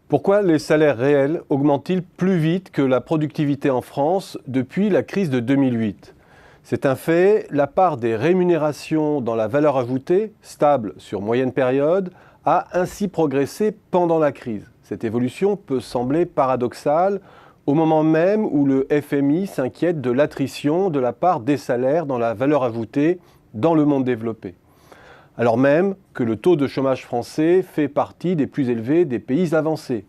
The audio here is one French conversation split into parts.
Pourquoi les salaires réels augmentent-ils plus vite que la productivité en France depuis la crise de 2008? C'est un fait, la part des rémunérations dans la valeur ajoutée, stable sur moyenne période, a ainsi progressé pendant la crise. Cette évolution peut sembler paradoxale au moment même où le FMI s'inquiète de l'attrition de la part des salaires dans la valeur ajoutée dans le monde développé. Alors même que le taux de chômage français fait partie des plus élevés des pays avancés,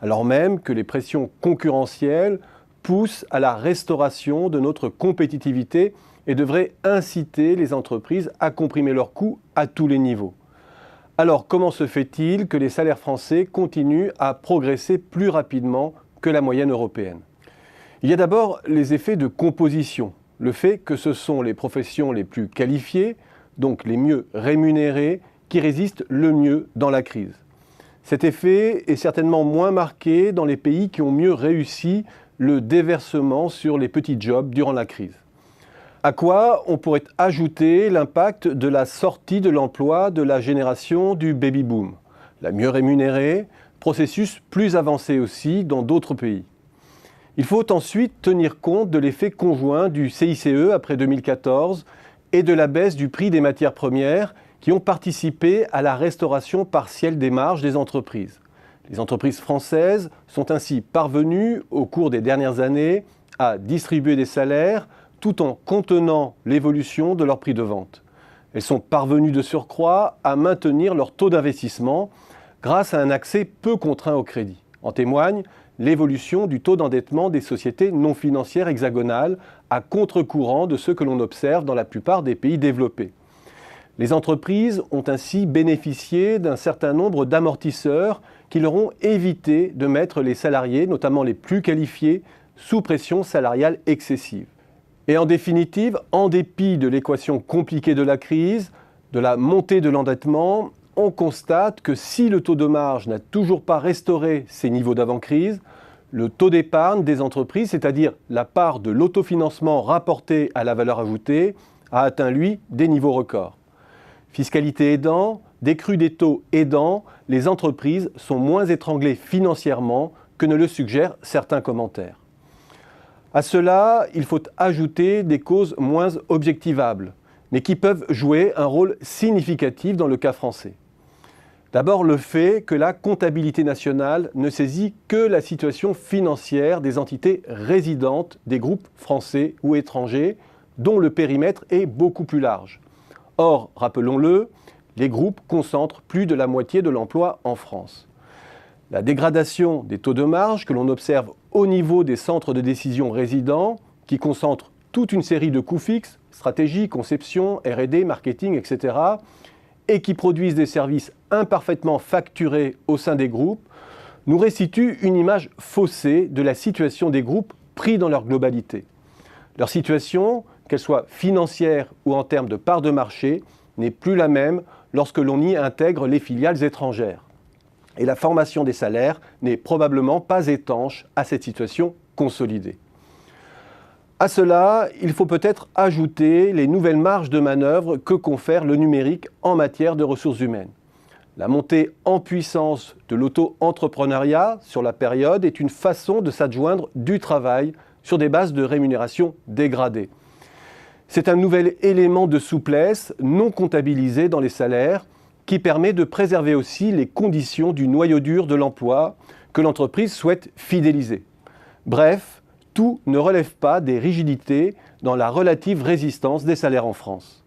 alors même que les pressions concurrentielles poussent à la restauration de notre compétitivité et devraient inciter les entreprises à comprimer leurs coûts à tous les niveaux. Alors comment se fait-il que les salaires français continuent à progresser plus rapidement que la moyenne européenne? Il y a d'abord les effets de composition, le fait que ce sont les professions les plus qualifiées, donc les mieux rémunérés, qui résistent le mieux dans la crise. Cet effet est certainement moins marqué dans les pays qui ont mieux réussi le déversement sur les petits jobs durant la crise. À quoi on pourrait ajouter l'impact de la sortie de l'emploi de la génération du baby-boom, la mieux rémunérée, processus plus avancé aussi dans d'autres pays. Il faut ensuite tenir compte de l'effet conjoint du CICE après 2014 et de la baisse du prix des matières premières qui ont participé à la restauration partielle des marges des entreprises. Les entreprises françaises sont ainsi parvenues, au cours des dernières années, à distribuer des salaires tout en contenant l'évolution de leur prix de vente. Elles sont parvenues de surcroît à maintenir leur taux d'investissement grâce à un accès peu contraint au crédit. En témoigne l'évolution du taux d'endettement des sociétés non financières hexagonales à contre-courant de ce que l'on observe dans la plupart des pays développés. Les entreprises ont ainsi bénéficié d'un certain nombre d'amortisseurs qui leur ont évité de mettre les salariés, notamment les plus qualifiés, sous pression salariale excessive. Et en définitive, en dépit de l'équation compliquée de la crise, de la montée de l'endettement, on constate que si le taux de marge n'a toujours pas restauré ses niveaux d'avant-crise, le taux d'épargne des entreprises, c'est-à-dire la part de l'autofinancement rapporté à la valeur ajoutée, a atteint, lui, des niveaux records. Fiscalité aidant, décrue des taux aidant, les entreprises sont moins étranglées financièrement que ne le suggèrent certains commentaires. À cela, il faut ajouter des causes moins objectivables, mais qui peuvent jouer un rôle significatif dans le cas français. D'abord, le fait que la comptabilité nationale ne saisit que la situation financière des entités résidentes des groupes français ou étrangers, dont le périmètre est beaucoup plus large. Or, rappelons-le, les groupes concentrent plus de la moitié de l'emploi en France. La dégradation des taux de marge que l'on observe au niveau des centres de décision résidents, qui concentrent toute une série de coûts fixes, stratégie, conception, R&D, marketing, etc., et qui produisent des services imparfaitement facturés au sein des groupes, nous restitue une image faussée de la situation des groupes pris dans leur globalité. Leur situation, qu'elle soit financière ou en termes de part de marché, n'est plus la même lorsque l'on y intègre les filiales étrangères. Et la formation des salaires n'est probablement pas étanche à cette situation consolidée. À cela, il faut peut-être ajouter les nouvelles marges de manœuvre que confère le numérique en matière de ressources humaines. La montée en puissance de l'auto-entrepreneuriat sur la période est une façon de s'adjoindre du travail sur des bases de rémunération dégradées. C'est un nouvel élément de souplesse non comptabilisé dans les salaires qui permet de préserver aussi les conditions du noyau dur de l'emploi que l'entreprise souhaite fidéliser. Bref, tout ne relève pas des rigidités dans la relative résistance des salaires en France.